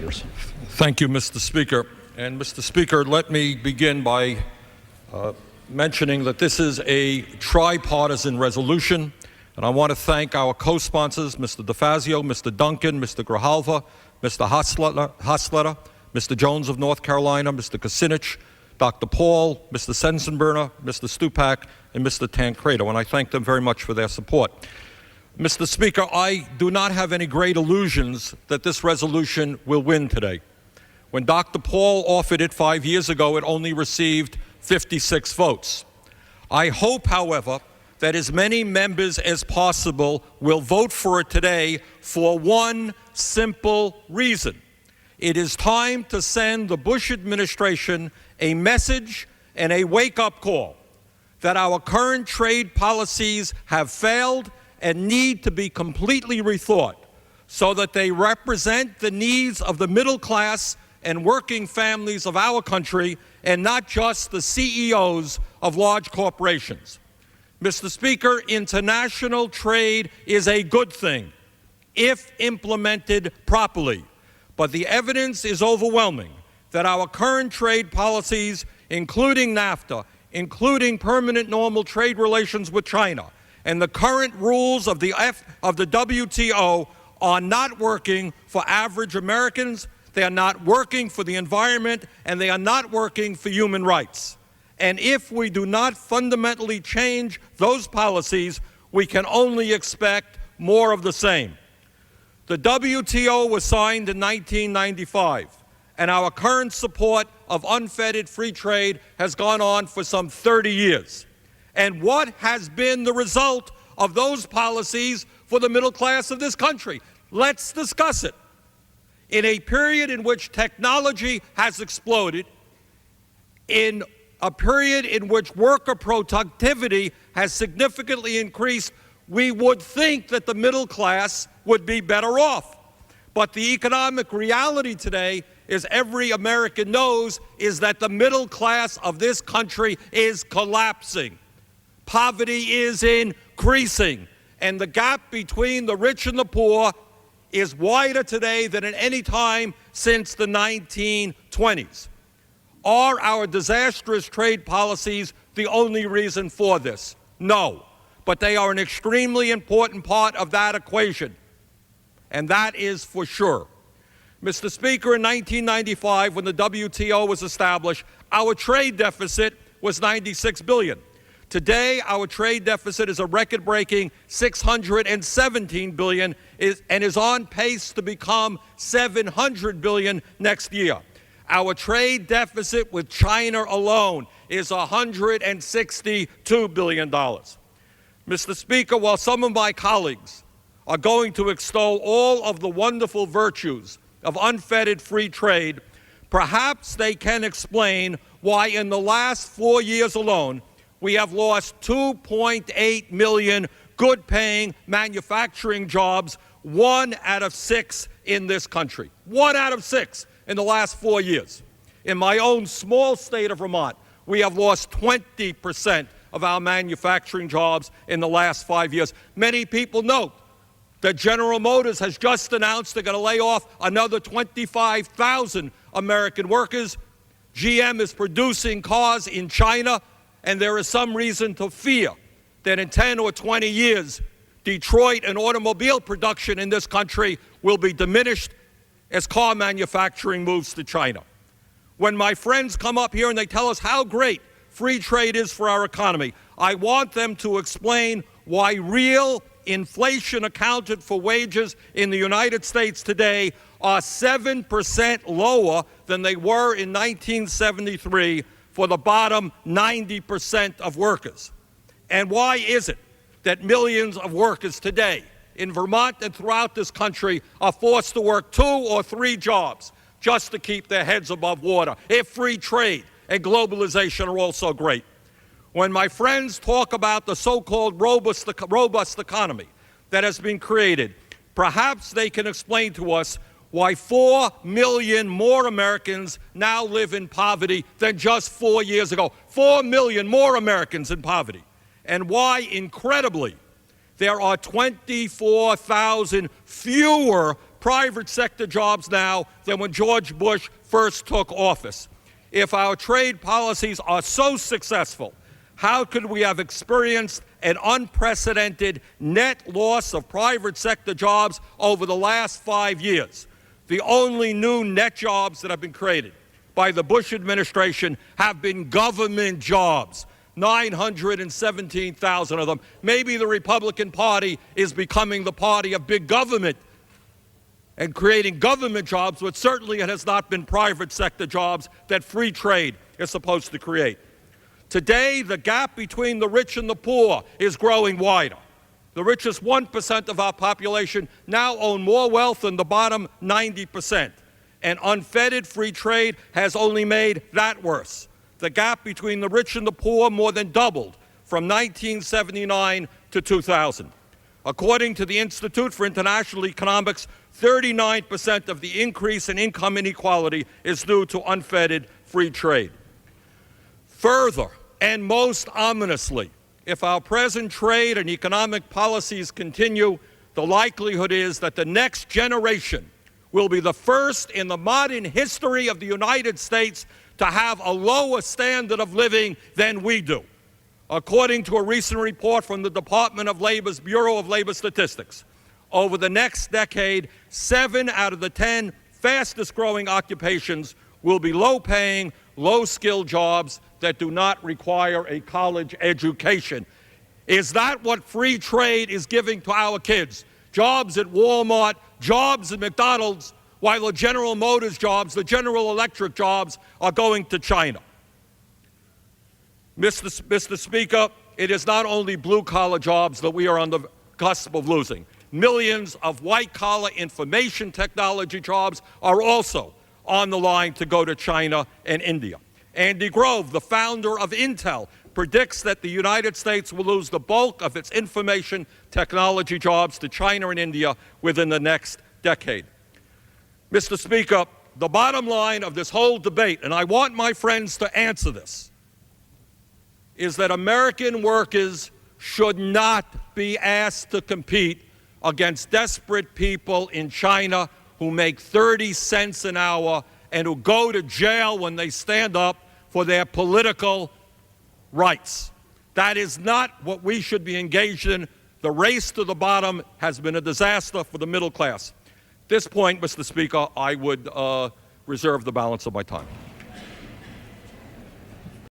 legislators. Thank you, Mr. Speaker. And Mr. Speaker, let me begin by mentioning that this is a tripartisan resolution, and I want to thank our co-sponsors, Mr. DeFazio, Mr. Duncan, Mr. Grijalva, Mr. Hosletter, Mr. Jones of North Carolina, Mr. Kucinich, Dr. Paul, Mr. Sensenbrenner, Mr. Stupak, and Mr. Tancredo, and I thank them very much for their support. Mr. Speaker, I do not have any great illusions that this resolution will win today. When Dr. Paul offered it 5 years ago, it only received 56 votes. I hope, however, that as many members as possible will vote for it today for one simple reason. It is time to send the Bush administration a message and a wake-up call that our current trade policies have failed and need to be completely rethought so that they represent the needs of the middle class and working families of our country and not just the CEOs of large corporations. Mr. Speaker, international trade is a good thing if implemented properly, but the evidence is overwhelming that our current trade policies, including NAFTA, including permanent normal trade relations with China, and the current rules of the WTO are not working for average Americans, they are not working for the environment, and they are not working for human rights. And if we do not fundamentally change those policies, we can only expect more of the same. The WTO was signed in 1995, and our current support of unfettered free trade has gone on for some 30 years. And what has been the result of those policies for the middle class of this country? Let's discuss it. In a period in which technology has exploded, in a period in which worker productivity has significantly increased, we would think that the middle class would be better off. But the economic reality today, as every American knows, is that the middle class of this country is collapsing. Poverty is increasing, and the gap between the rich and the poor is wider today than at any time since the 1920s. Are our disastrous trade policies the only reason for this? No, but they are an extremely important part of that equation, and that is for sure. Mr. Speaker, in 1995, when the WTO was established, our trade deficit was $96 billion. Today, our trade deficit is a record-breaking $617 billion and is on pace to become $700 billion next year. Our trade deficit with China alone is $162 billion. Mr. Speaker, while some of my colleagues are going to extol all of the wonderful virtues of unfettered free trade, perhaps they can explain why in the last 4 years alone, we have lost 2.8 million good-paying manufacturing jobs, 1 out of 6 in this country. 1 out of 6 in the last 4 years. In my own small state of Vermont, we have lost 20% of our manufacturing jobs in the last 5 years. Many people note that General Motors has just announced they're going to lay off another 25,000 American workers. GM is producing cars in China, and there is some reason to fear that in 10 or 20 years, Detroit and automobile production in this country will be diminished as car manufacturing moves to China. When my friends come up here and they tell us how great free trade is for our economy, I want them to explain why real inflation accounted for wages in the United States today are 7% lower than they were in 1973 for the bottom 90% of workers. And why is it that millions of workers today in Vermont and throughout this country are forced to work 2 or 3 jobs just to keep their heads above water, if free trade and globalization are also great? When my friends talk about the so-called robust economy that has been created, perhaps they can explain to us why 4 million more Americans now live in poverty than just 4 years ago. 4 million more Americans in poverty. And why, incredibly, there are 24,000 fewer private sector jobs now than when George Bush first took office. If our trade policies are so successful, how could we have experienced an unprecedented net loss of private sector jobs over the last 5 years? The only new net jobs that have been created by the Bush administration have been government jobs, 917,000 of them. Maybe the Republican Party is becoming the party of big government and creating government jobs, but certainly it has not been private sector jobs that free trade is supposed to create. Today, the gap between the rich and the poor is growing wider. The richest 1% of our population now own more wealth than the bottom 90%. And unfettered free trade has only made that worse. The gap between the rich and the poor more than doubled from 1979 to 2000. According to the Institute for International Economics, 39% of the increase in income inequality is due to unfettered free trade. Further, and most ominously, if our present trade and economic policies continue, the likelihood is that the next generation will be the first in the modern history of the United States to have a lower standard of living than we do. According to a recent report from the Department of Labor's Bureau of Labor Statistics, over the next decade, 7 out of the 10 fastest-growing occupations will be low-paying, low-skilled jobs that do not require a college education. Is that what free trade is giving to our kids? Jobs at Walmart, jobs at McDonald's, while the General Motors jobs, the General Electric jobs are going to China. Mr. Speaker, it is not only blue-collar jobs that we are on the cusp of losing. Millions of white-collar information technology jobs are also on the line to go to China and India. Andy Grove, the founder of Intel, predicts that the United States will lose the bulk of its information technology jobs to China and India within the next decade. Mr. Speaker, the bottom line of this whole debate, and I want my friends to answer this, is that American workers should not be asked to compete against desperate people in China who make 30 cents an hour and who go to jail when they stand up for their political rights. That is not what we should be engaged in. The race to the bottom has been a disaster for the middle class. At this point, Mr. Speaker, I would reserve the balance of my time.